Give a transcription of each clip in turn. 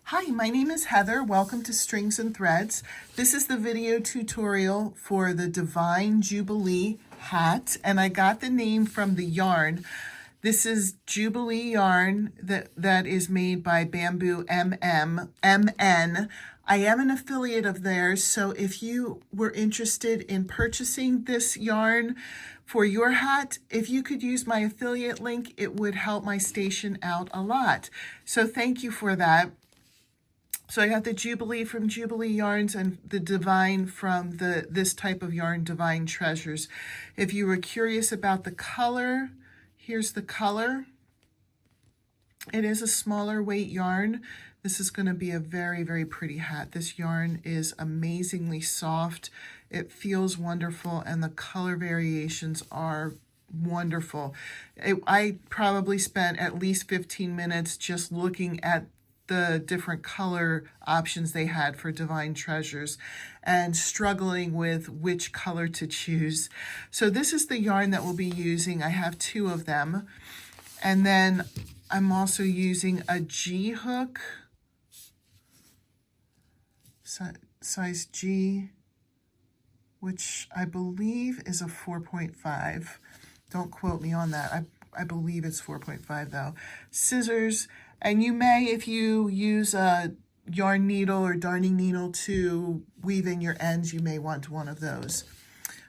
Hi, my name is Heather. Welcome to Strings and Threads. This is the video tutorial for the Divine Jubilee hat, and I got the name from the yarn. This is Jubilee yarn that is made by Bamboo MN. I am an affiliate of theirs, so if you were interested in purchasing this yarn for your hat, if you could use my affiliate link, it would help my station out a lot. So thank you for that. So I got the Jubilee from Jubilee Yarns and the Divine from this type of yarn, Divine Treasures. If you were curious about the color, here's the color. It is a smaller weight yarn. This is going to be a very, very pretty hat. This yarn is amazingly soft. It feels wonderful, and the color variations are wonderful. I probably spent at least 15 minutes just looking at the different color options they had for Divine Treasures and struggling with which color to choose. So this is the yarn that we'll be using. I have two of them. And then I'm also using a G hook, size G, which I believe is a 4.5. Don't quote me on that. I believe it's 4.5 though. Scissors. And you may, if you use a yarn needle or darning needle to weave in your ends, you may want one of those.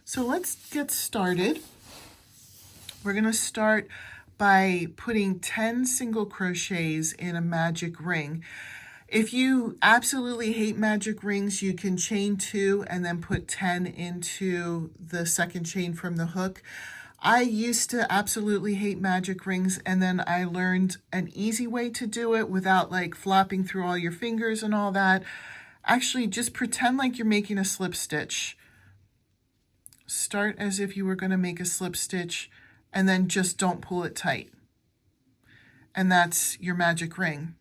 So let's get started. We're going to start by putting 10 single crochets in a magic ring. If you absolutely hate magic rings, you can chain 2 and then put 10 into the second chain from the hook. I used to absolutely hate magic rings, and then I learned an easy way to do it without like flopping through all your fingers and all that. Actually, just pretend like you're making a slip stitch. Start as if you were going to make a slip stitch, and then just don't pull it tight. And that's your magic ring.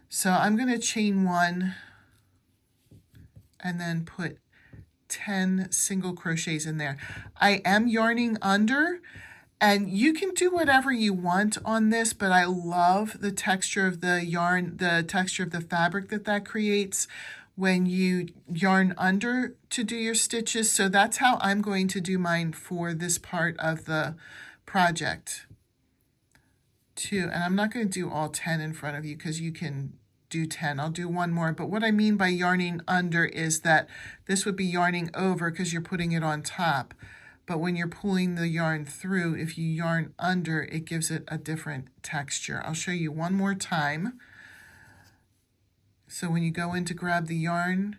So I'm going to chain 1 and then put 10 single crochets in there. I am yarning under, and you can do whatever you want on this, but I love the texture of the yarn, the texture of the fabric that creates when you yarn under to do your stitches. So that's how I'm going to do mine for this part of the project too. And I'm not going to do all 10 in front of you because you can do 10. I'll do one more, but what I mean by yarning under is that this would be yarning over because you're putting it on top. But when you're pulling the yarn through, if you yarn under, it gives it a different texture. I'll show you one more time. So when you go in to grab the yarn,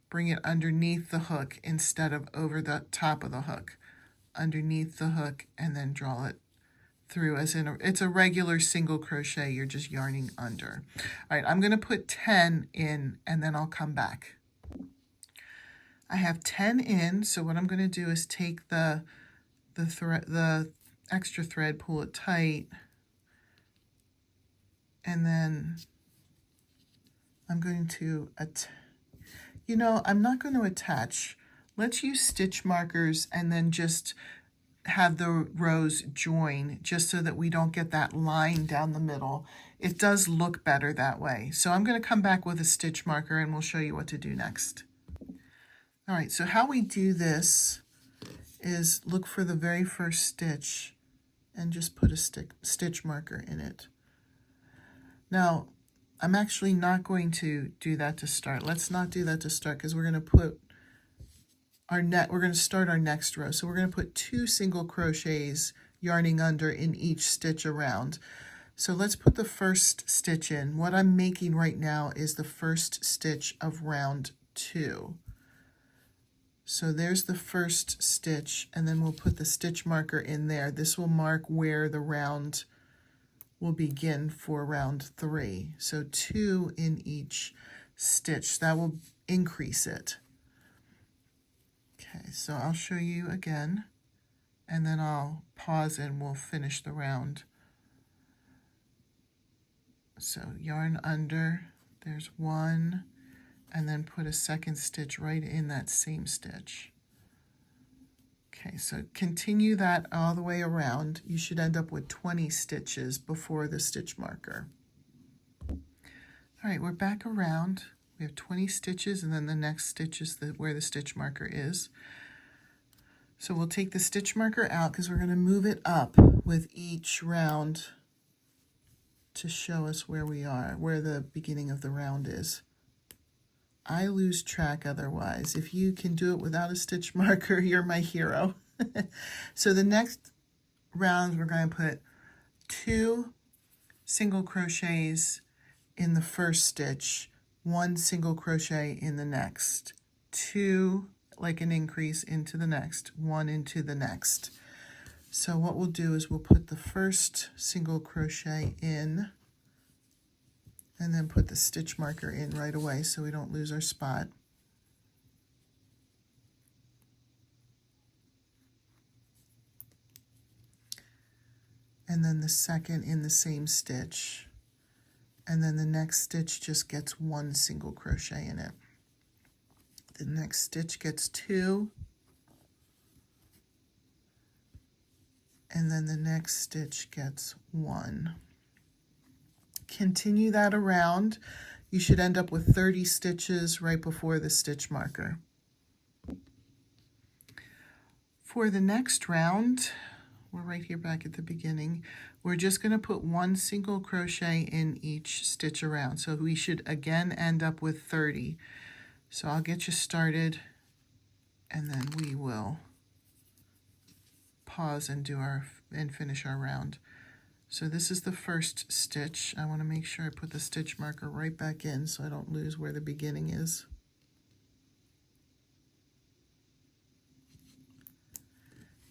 bring it underneath the hook instead of over the top of the hook. Underneath the hook, and then draw it through as in it's a regular single crochet. You're just yarning under. All right, I'm going to put 10 in, and then I'll come back. I have 10 in, so what I'm going to do is take the extra thread, pull it tight, and then I'm going to I'm not going to attach. Let's use stitch markers and then just have the rows join, just so that we don't get that line down the middle. It does look better that way. So I'm going to come back with a stitch marker and we'll show you what to do next. All right, so how we do this is look for the very first stitch and just put a stitch marker in it. Now, I'm actually not going to do that to start. Let's not do that to start because we're going to put we're going to start our next row. So we're going to put 2 single crochets yarning under in each stitch around. So let's put the first stitch in. What I'm making right now is the first stitch of round 2. So there's the first stitch, and then we'll put the stitch marker in there. This will mark where the round will begin for round 3. So 2 in each stitch. That will increase it. Okay, so I'll show you again, and then I'll pause and we'll finish the round. So yarn under, there's 1, and then put a second stitch right in that same stitch. Okay, so continue that all the way around. You should end up with 20 stitches before the stitch marker. All right, we're back around. We have 20 stitches, and then the next stitch is where the stitch marker is. So we'll take the stitch marker out because we're going to move it up with each round to show us where we are, where the beginning of the round is. I lose track otherwise. If you can do it without a stitch marker, you're my hero. So the next round, we're going to put 2 single crochets in the first stitch, 1 single crochet in the next, 2, like an increase into the next, 1 into the next. So what we'll do is we'll put the first single crochet in and then put the stitch marker in right away so we don't lose our spot. And then the second in the same stitch. And then the next stitch just gets 1 single crochet in it. The next stitch gets 2. And then the next stitch gets 1. Continue that around. You should end up with 30 stitches right before the stitch marker. For the next round, we're right here back at the beginning, we're just going to put 1 single crochet in each stitch around. So we should again end up with 30. So I'll get you started and then we will pause and finish our round. So this is the first stitch. I want to make sure I put the stitch marker right back in so I don't lose where the beginning is.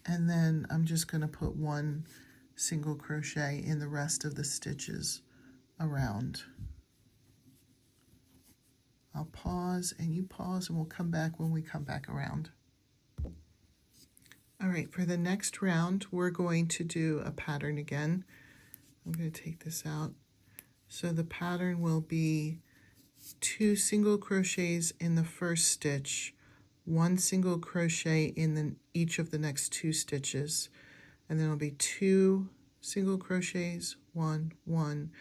And then I'm just going to put 1 single crochet in the rest of the stitches around. I'll pause and you pause and we'll come back when we come back around. All right, for the next round, we're going to do a pattern again. I'm going to take this out. So the pattern will be 2 single crochets in the first stitch, 1 single crochet in each of the next 2 stitches, and then it'll be 2 single crochets, 1, 1.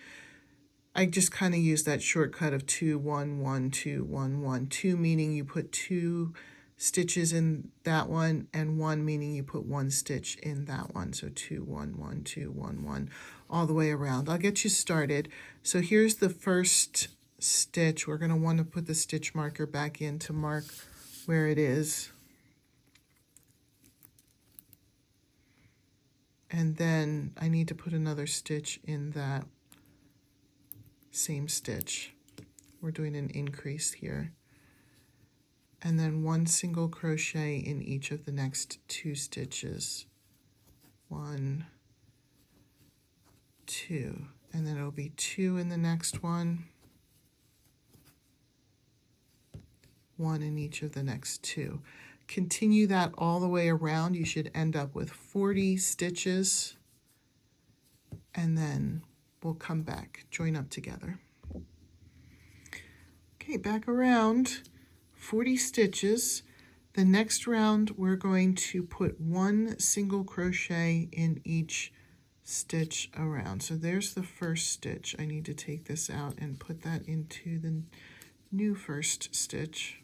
I just kind of use that shortcut of 2, 1, 1, 2, 1, 1. 2 meaning you put 2 stitches in that one, and 1 meaning you put 1 stitch in that one. So 2, 1, 1, 2, 1, 1, all the way around. I'll get you started. So here's the first stitch. We're going to want to put the stitch marker back in to mark where it is. And then I need to put another stitch in that same stitch. We're doing an increase here. And then 1 single crochet in each of the next 2 stitches. 1, 2, and then it'll be 2 in the next one, 1 in each of the next 2. Continue that all the way around. You should end up with 40 stitches, and then we'll come back, join up together. Okay, back around, 40 stitches. The next round, we're going to put 1 single crochet in each stitch around. So there's the first stitch. I need to take this out and put that into the new first stitch.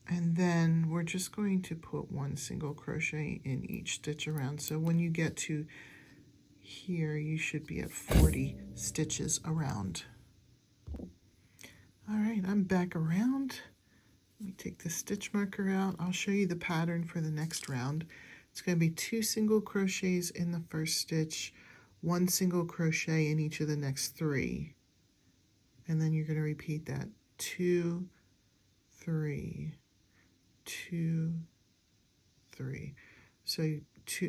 And then we're just going to put 1 single crochet in each stitch around. So when you get to here, you should be at 40 stitches around. All right, I'm back around. Let me take the stitch marker out. I'll show you the pattern for the next round. It's going to be 2 single crochets in the first stitch, 1 single crochet in each of the next 3. And then you're going to repeat that. 2, 3, 2, 3. So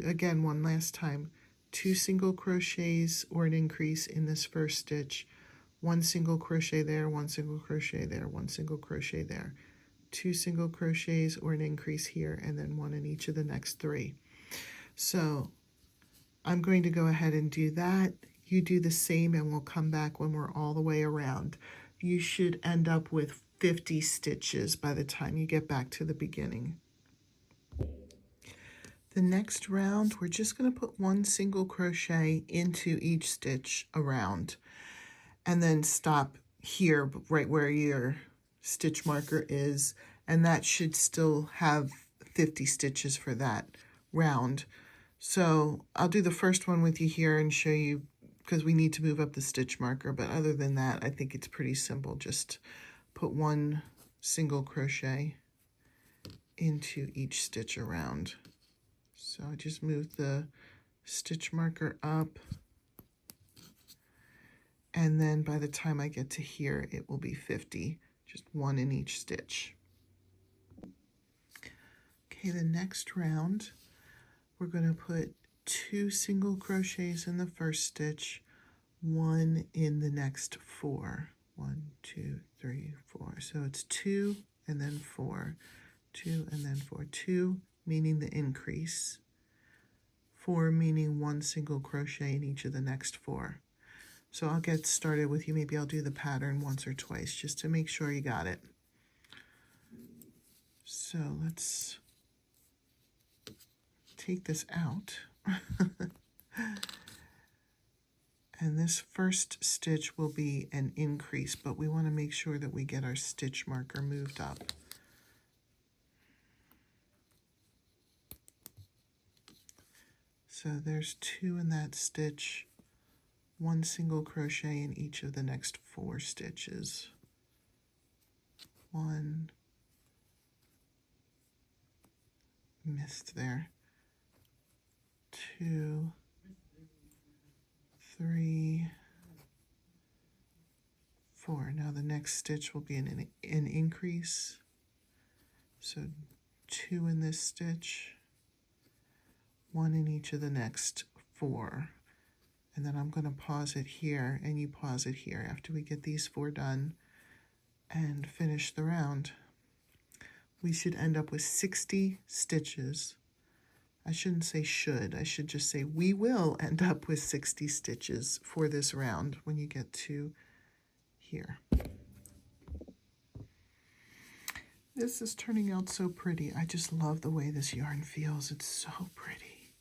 again, one last time. 2 single crochets or an increase in this first stitch, 1 single crochet there, 1 single crochet there, 1 single crochet there, 2 single crochets or an increase here, and then 1 in each of the next 3. So I'm going to go ahead and do that. You do the same and we'll come back when we're all the way around. You should end up with 50 stitches by the time you get back to the beginning. The next round, we're just going to put 1 single crochet into each stitch around, and then stop here right where your stitch marker is, and that should still have 50 stitches for that round. So I'll do the first one with you here and show you, because we need to move up the stitch marker, but other than that, I think it's pretty simple. Just put 1 single crochet into each stitch around. So I just moved the stitch marker up, and then by the time I get to here, it will be 50, just 1 in each stitch. Okay, the next round, we're going to put 2 single crochets in the first stitch, 1 in the next 4. 1, 2, 3, 4. So it's 2 and then 4, 2 and then 4. 2 meaning the increase, 4 meaning 1 single crochet in each of the next 4. So I'll get started with you. Maybe I'll do the pattern once or twice just to make sure you got it. So let's take this out. And this first stitch will be an increase, but we want to make sure that we get our stitch marker moved up. So there's 2 in that stitch, 1 single crochet in each of the next 4 stitches. 1, missed there, 2, 3, 4. Now the next stitch will be an increase. So 2 in this stitch, 1 in each of the next 4. And then I'm going to pause it here, and you pause it here after we get these 4 done and finish the round. We should end up with 60 stitches. I shouldn't say should, I should just say we will end up with 60 stitches for this round when you get to here. This is turning out so pretty. I just love the way this yarn feels. It's so pretty.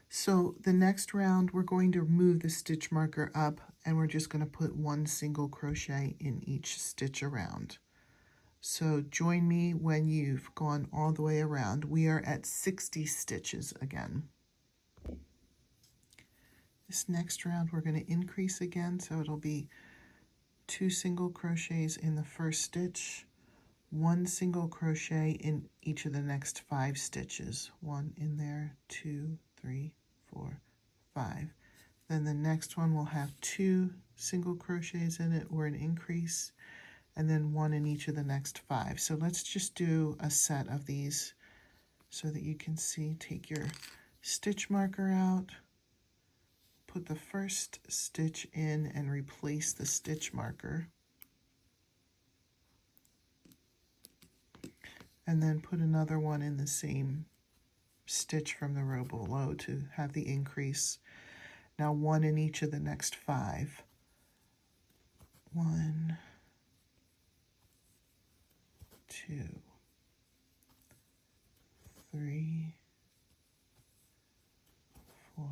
So the next round, we're going to move the stitch marker up, and we're just going to put 1 single crochet in each stitch around. So join me when you've gone all the way around. We are at 60 stitches again. This next round, we're going to increase again, so it'll be 2 single crochets in the first stitch, 1 single crochet in each of the next 5 stitches. 1 in there, 2, 3, 4, 5. Then the next one will have 2 single crochets in it, or an increase, and then 1 in each of the next 5. So let's just do a set of these so that you can see. Take your stitch marker out, put the first stitch in and replace the stitch marker, and then put another one in the same stitch from the row below to have the increase. Now 1 in each of the next 5. 1, 2, 3, 4,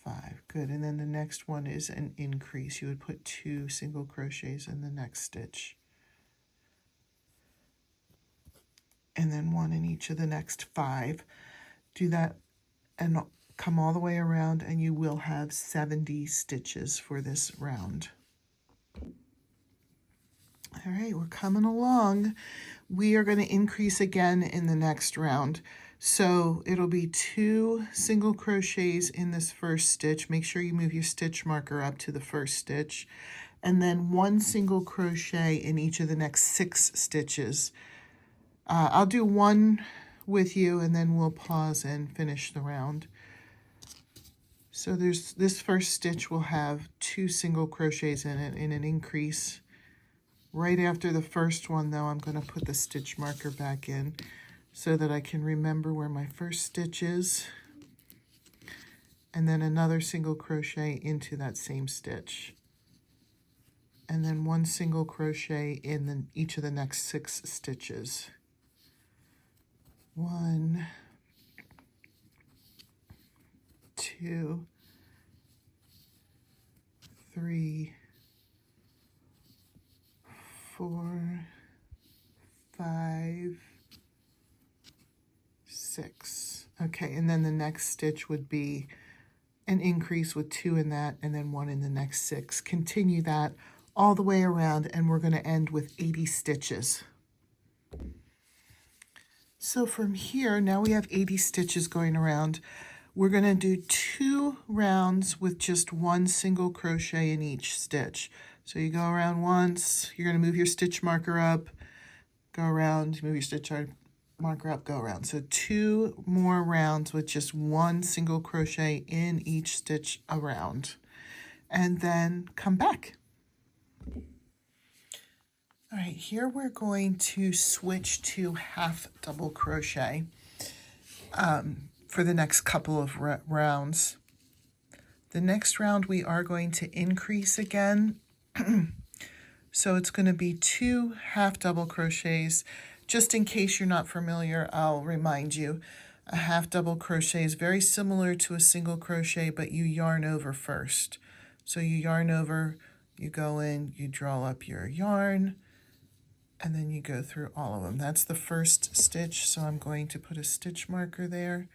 5. Good. And then the next one is an increase. You would put 2 single crochets in the next stitch, and then 1 in each of the next 5. Do that and come all the way around, and you will have 70 stitches for this round. All right, we're coming along. We are going to increase again in the next round. So it'll be 2 single crochets in this first stitch. Make sure you move your stitch marker up to the first stitch, and then 1 single crochet in each of the next 6 stitches. I'll do 1 with you, and then we'll pause and finish the round. So there's this first stitch will have 2 single crochets in it in an increase. Right after the first one, though, I'm going to put the stitch marker back in so that I can remember where my first stitch is, and then another single crochet into that same stitch, and then 1 single crochet in each of the next 6 stitches. 1, 2, 3, 4, 5, 6. Okay, and then the next stitch would be an increase with 2 in that and then 1 in the next 6. Continue that all the way around, and we're going to end with 80 stitches. So from here, now we have 80 stitches going around. We're going to do 2 rounds with just 1 single crochet in each stitch. So you go around once, you're going to move your stitch marker up, go around, move your stitch marker up, go around. So 2 more rounds with just 1 single crochet in each stitch around, and then come back. All right, here we're going to switch to half double crochet for the next couple of rounds. The next round we are going to increase again. So it's going to be 2 half double crochets. Just in case you're not familiar, I'll remind you. A half double crochet is very similar to a single crochet, but you yarn over first. So you yarn over, you go in, you draw up your yarn, and then you go through all of them. That's the first stitch, so I'm going to put a stitch marker there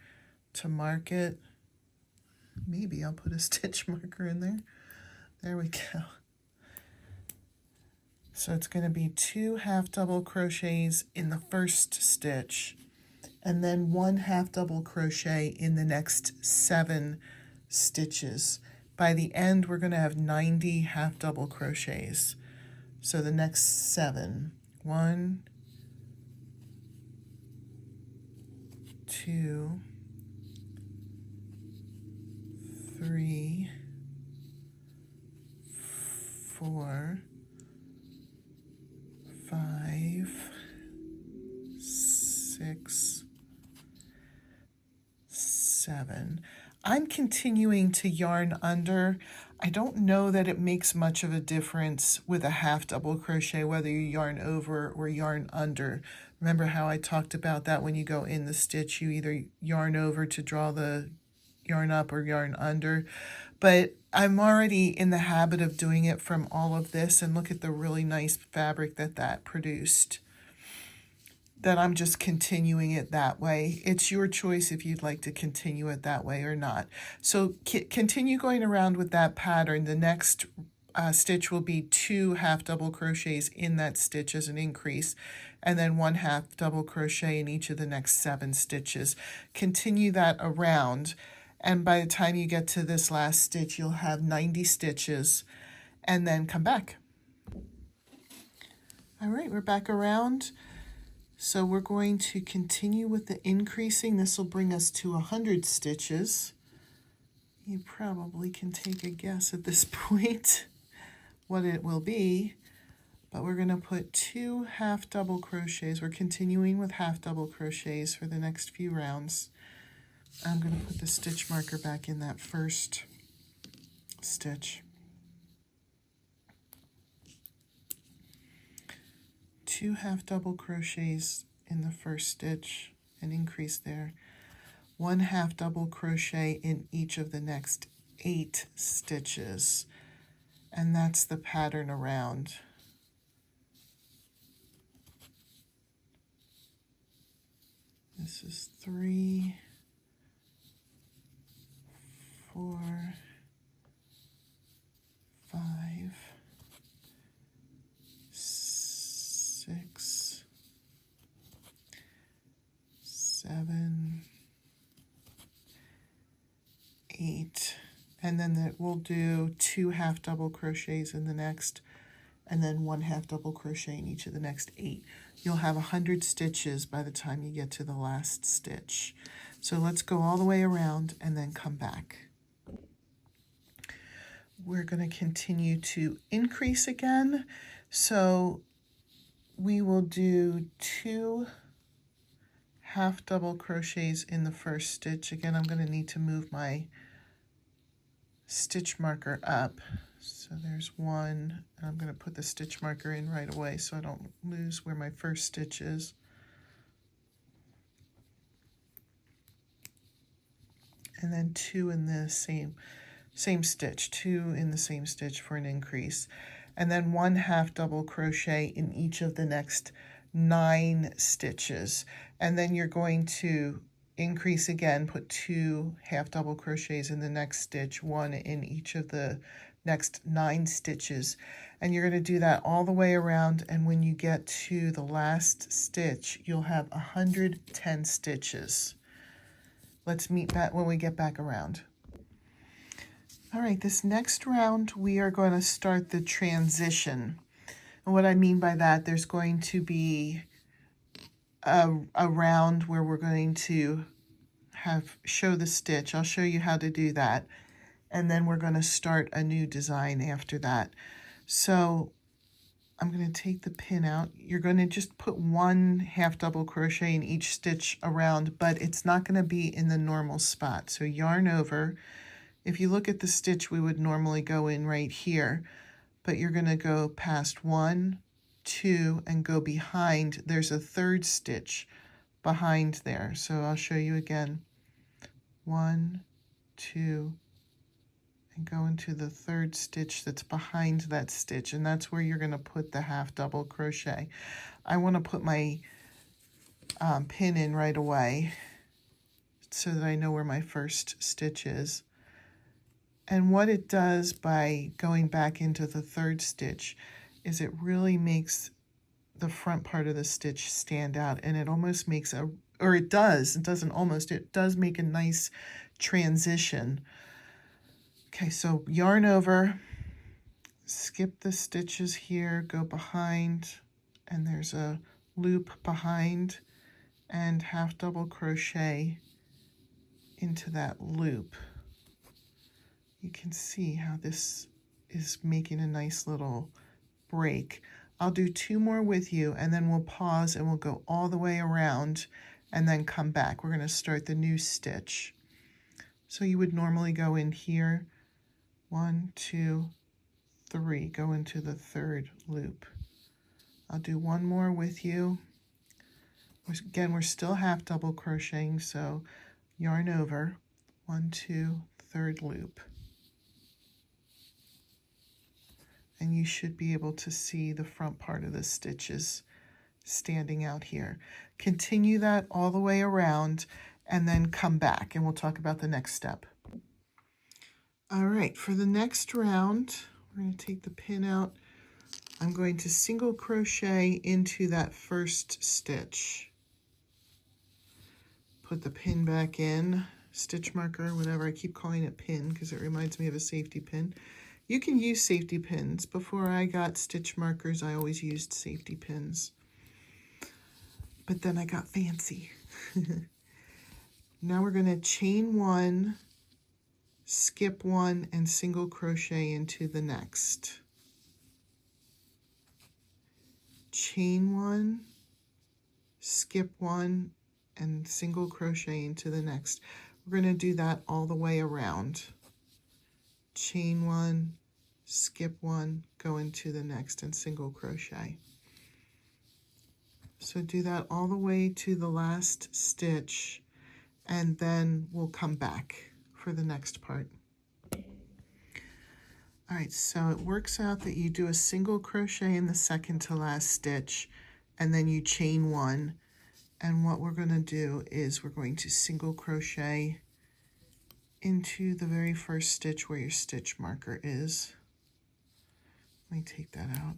to mark it. Maybe I'll put a stitch marker in there. There we go. So it's going to be 2 half double crochets in the first stitch, and then 1 half double crochet in the next 7 stitches. By the end, we're going to have 90 half double crochets. So the next 7. 1, 2, 3, 4, 5, 6, 7. I'm continuing to yarn under. I don't know that it makes much of a difference with a half double crochet whether you yarn over or yarn under. Remember how I talked about that when you go in the stitch, you either yarn over to draw the yarn up or yarn under. But I'm already in the habit of doing it from all of this, and look at the really nice fabric that produced. That I'm just continuing it that way. It's your choice if you'd like to continue it that way or not. So continue going around with that pattern. The next stitch will be 2 half double crochets in that stitch as an increase, and then 1 half double crochet in each of the next 7 stitches. Continue that around, and by the time you get to this last stitch, you'll have 90 stitches, and then come back. All right, we're back around. So we're going to continue with the increasing. This will bring us to 100 stitches. You probably can take a guess at this point what it will be, but we're going to put 2 half double crochets. We're continuing with half double crochets for the next few rounds. I'm going to put the stitch marker back in that first stitch. 2 half double crochets in the first stitch, an increase there. 1 half double crochet in each of the next 8 stitches, and that's the pattern around. This is 3, 4, 5, 6, 7, 8, and then we'll do 2 half double crochets in the next, and then 1 half double crochet in each of the next 8. You'll have 100 stitches by the time you get to the last stitch. So let's go all the way around and then come back. We're going to continue to increase again. So we will do 2 half double crochets in the first stitch. Again, I'm going to need to move my stitch marker up. So there's 1, and I'm going to put the stitch marker in right away so I don't lose where my first stitch is. and then 2 in the same stitch, 2 in the same stitch for an increase, and then 1 half double crochet in each of the next 9 stitches, and then you're going to increase again, put 2 half double crochets in the next stitch, 1 in each of the next 9 stitches, and you're going to do that all the way around, and when you get to the last stitch you'll have 110 stitches. Let's meet back when we get back around. All right, this next round we are going to start the transition. And what I mean by that, there's going to be a round where we're going to show the stitch. I'll show you how to do that. And then we're going to start a new design after that. So I'm going to take the pin out. You're going to just put 1 half double crochet in each stitch around, but it's not going to be in the normal spot. So yarn over. If you look at the stitch, we would normally go in right here, but you're going to go past 1, 2, and go behind. There's a 3rd stitch behind there. So I'll show you again. 1, 2, and go into the 3rd stitch that's behind that stitch, and that's where you're going to put the half double crochet. I want to put my pin in right away so that I know where my first stitch is. And what it does by going back into the 3rd stitch is it really makes the front part of the stitch stand out, and it almost makes it does make a nice transition. Okay, so yarn over, skip the stitches here, go behind, and there's a loop behind, and half double crochet into that loop. You can see how this is making a nice little break. I'll do 2 more with you, and then we'll pause and we'll go all the way around and then come back. We're going to start the new stitch. So you would normally go in here, 1, 2, 3, go into the 3rd loop. I'll do 1 more with you. Again, we're still half double crocheting, so yarn over, 1, 2, 3rd loop. And you should be able to see the front part of the stitches standing out here. Continue that all the way around and then come back and we'll talk about the next step. All right, for the next round, we're going to take the pin out. I'm going to single crochet into that first stitch. Put the pin back in, stitch marker, whatever. I keep calling it pin because it reminds me of a safety pin. You can use safety pins. Before I got stitch markers, I always used safety pins. But then I got fancy. Now we're going to chain 1, skip 1, and single crochet into the next. Chain 1, skip 1, and single crochet into the next. We're going to do that all the way around. Chain 1, skip 1, go into the next and single crochet. So do that all the way to the last stitch, and then we'll come back for the next part. All right, so it works out that you do a single crochet in the second to last stitch, and then you chain 1. And what we're going to do is we're going to single crochet into the very first stitch where your stitch marker is. Let me take that out.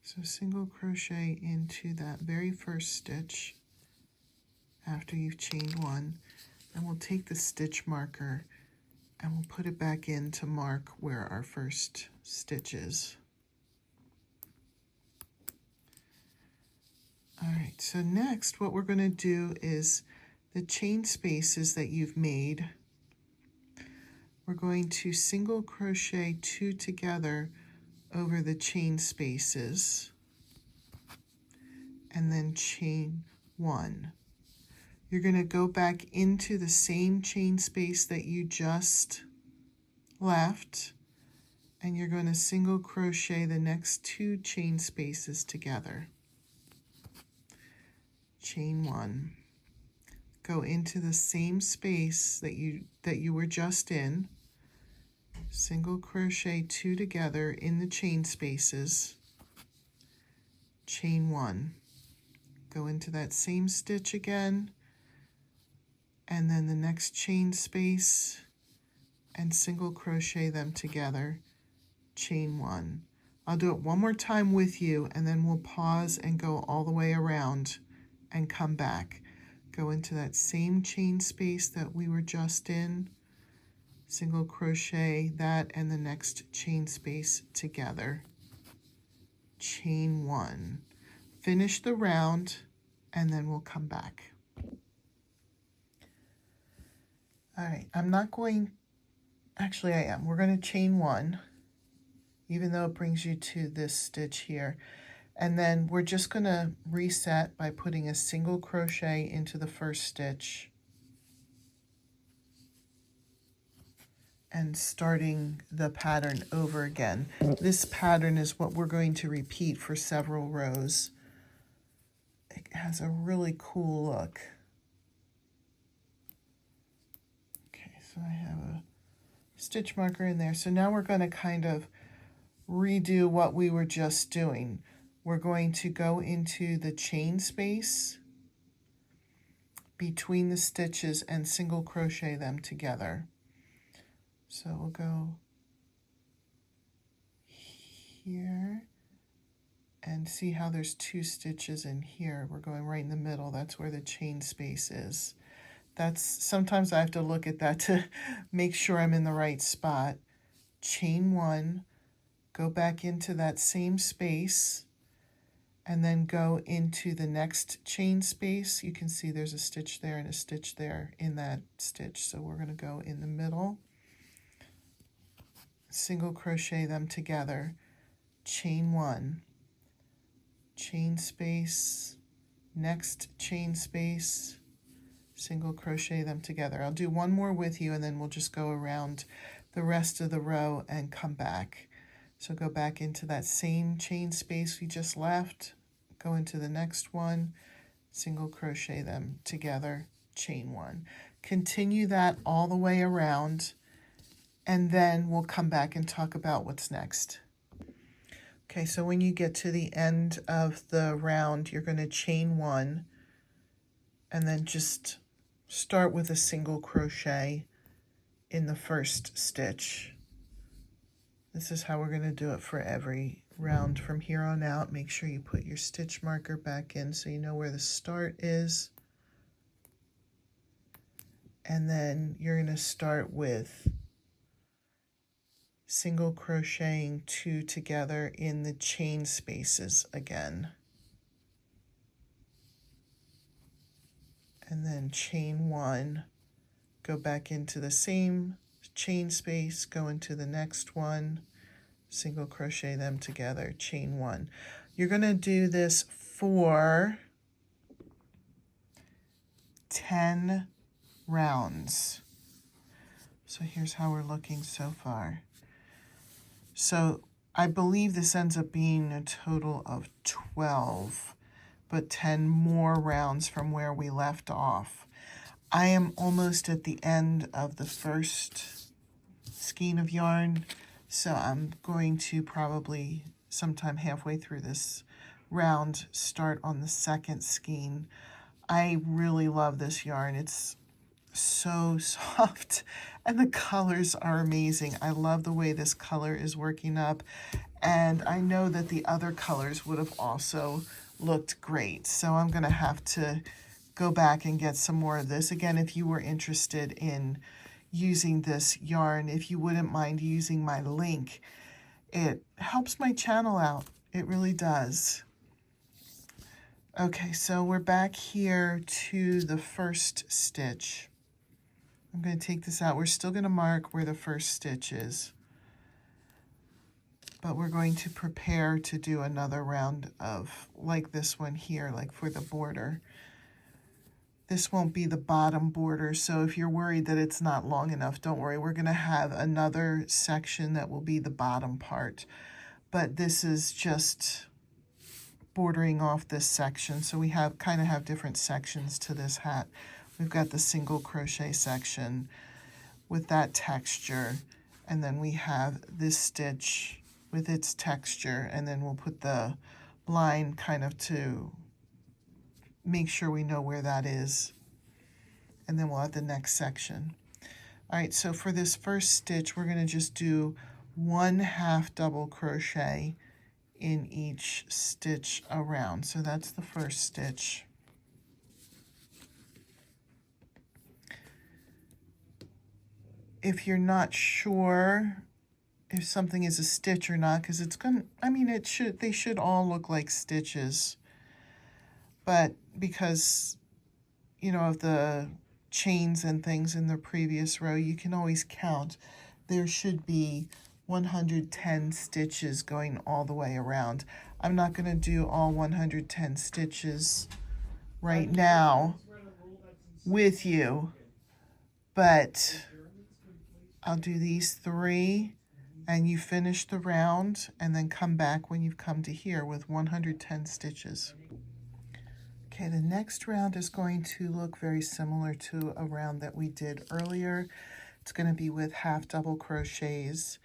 So single crochet into that very first stitch after you've chained 1, and we'll take the stitch marker and we'll put it back in to mark where our first stitch is. All right, so next what we're going to do is the chain spaces that you've made, we're going to single crochet 2 together over the chain spaces and then chain 1. You're going to go back into the same chain space that you just left, and you're going to single crochet the next 2 chain spaces together. Chain 1, go into the same space that you were just in, single crochet 2 together in the chain spaces, chain 1, go into that same stitch again, and then the next chain space and single crochet them together, chain 1. I'll do it one more time with you, and then we'll pause and go all the way around and come back. Go into that same chain space that we were just in, single crochet that and the next chain space together, chain 1. Finish the round, and then we'll come back. All right, actually I am. We're going to chain 1, even though it brings you to this stitch here. And then we're just going to reset by putting a single crochet into the first stitch and starting the pattern over again. This pattern is what we're going to repeat for several rows. It has a really cool look. Okay, so I have a stitch marker in there. So now we're going to kind of redo what we were just doing. We're going to go into the chain space between the stitches and single crochet them together. So we'll go here and see how there's 2 stitches in here. We're going right in the middle. That's where the chain space is. Sometimes I have to look at that to make sure I'm in the right spot. Chain 1, go back into that same space, and then go into the next chain space. You can see there's a stitch there and a stitch there in that stitch. So we're going to go in the middle, single crochet them together, chain 1, chain space, next chain space, single crochet them together. I'll do one more with you, and then we'll just go around the rest of the row and come back. So go back into that same chain space we just left, go into the next one, single crochet them together, chain 1. Continue that all the way around, and then we'll come back and talk about what's next. Okay, so when you get to the end of the round, you're going to chain 1, and then just start with a single crochet in the first stitch. This is how we're going to do it for every round from here on out. Make sure you put your stitch marker back in so you know where the start is. And then you're going to start with single crocheting 2 together in the chain spaces again. And then chain 1, go back into the same chain space, go into the next one, single crochet them together, chain 1. You're going to do this for 10 rounds. So here's how we're looking so far. So I believe this ends up being a total of 12, but 10 more rounds from where we left off. I am almost at the end of the first skein of yarn, so I'm going to probably sometime halfway through this round start on the second skein. I really love this yarn. It's so soft and the colors are amazing. I love the way this color is working up, and I know that the other colors would have also looked great, so I'm going to have to go back and get some more of this. Again, if you were interested in using this yarn, if you wouldn't mind using my link, it helps my channel out. It really does. Okay, so we're back here to the first stitch. I'm going to take this out. We're still going to mark where the first stitch is, but we're going to prepare to do another round of like this one here, like for the border. This won't be the bottom border, so if you're worried that it's not long enough, don't worry. We're going to have another section that will be the bottom part, but this is just bordering off this section, so we kind of have different sections to this hat. We've got the single crochet section with that texture, and then we have this stitch with its texture, and then we'll put the line kind of to make sure we know where that is, and then we'll add the next section. All right, so for this first stitch, we're going to just do 1/2 double crochet in each stitch around. So that's the first stitch. If you're not sure if something is a stitch or not, because it's going to, I mean, they should all look like stitches, but because, you know, of the chains and things in the previous row, you can always count. There should be 110 stitches going all the way around. I'm not going to do all 110 stitches right now with you, but I'll do these 3, and you finish the round, and then come back when you've come to here with 110 stitches. Okay, the next round is going to look very similar to a round that we did earlier. It's going to be with 1/2 double crochets.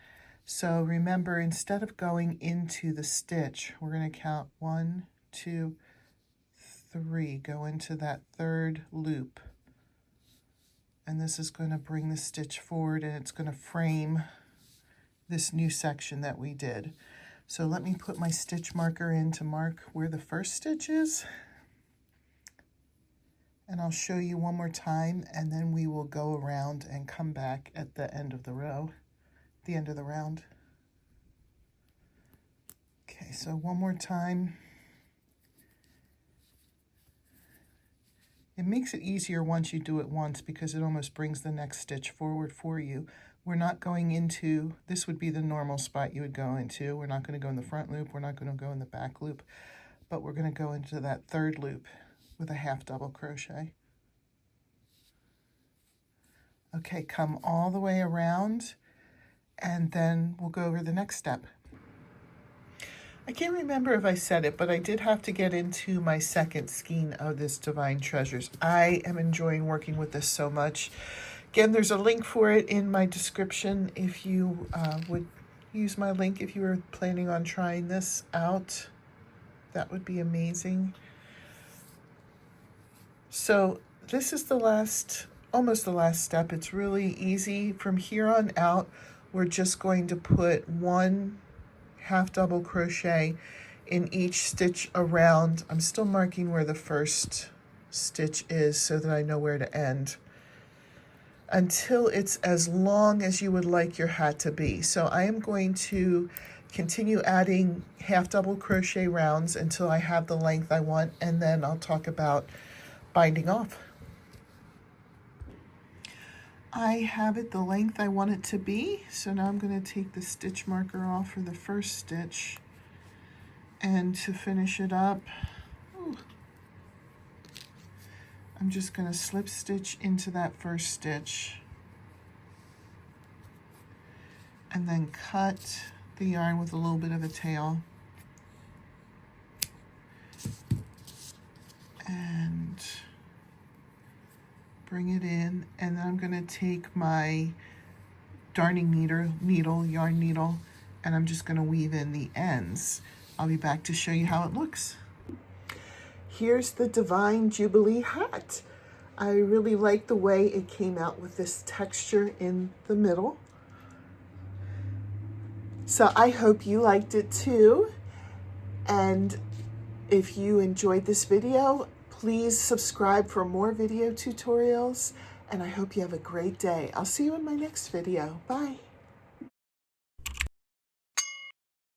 So remember, instead of going into the stitch, we're going to count 1, 2, 3, go into that 3rd loop. And this is going to bring the stitch forward, and it's going to frame this new section that we did. So let me put my stitch marker in to mark where the first stitch is. And I'll show you one more time, and then we will go around and come back at the end of the row, the end of the round. Okay, so one more time. It makes it easier once you do it once, because it almost brings the next stitch forward for you. We're not going into, this would be the normal spot you would go into. We're not going to go in the front loop. We're not going to go in the back loop, but we're going to go into that 3rd loop with a 1/2 double crochet. Okay, come all the way around, and then we'll go over the next step. I can't remember if I said it, but I did have to get into my second skein of this Divine Treasures. I am enjoying working with this so much. Again, there's a link for it in my description if you would use my link if you were planning on trying this out. That would be amazing. So this is the last, almost the last step. It's really easy. From here on out, we're just going to put 1 1/2 double crochet in each stitch around. I'm still marking where the first stitch is so that I know where to end, until it's as long as you would like your hat to be. So I am going to continue adding 1/2 double crochet rounds until I have the length I want, and then I'll talk about binding off. I have it the length I want it to be, so now I'm going to take the stitch marker off for the first stitch, and to finish it up, I'm just going to slip stitch into that first stitch, and then cut the yarn with a little bit of a tail, and bring it in, and then I'm going to take my darning yarn needle, and I'm just going to weave in the ends. I'll be back to show you how it looks. Here's the Divine Jubilee hat. I really like the way it came out with this texture in the middle. So I hope you liked it too. And if you enjoyed this video, please subscribe for more video tutorials, and I hope you have a great day. I'll see you in my next video. Bye.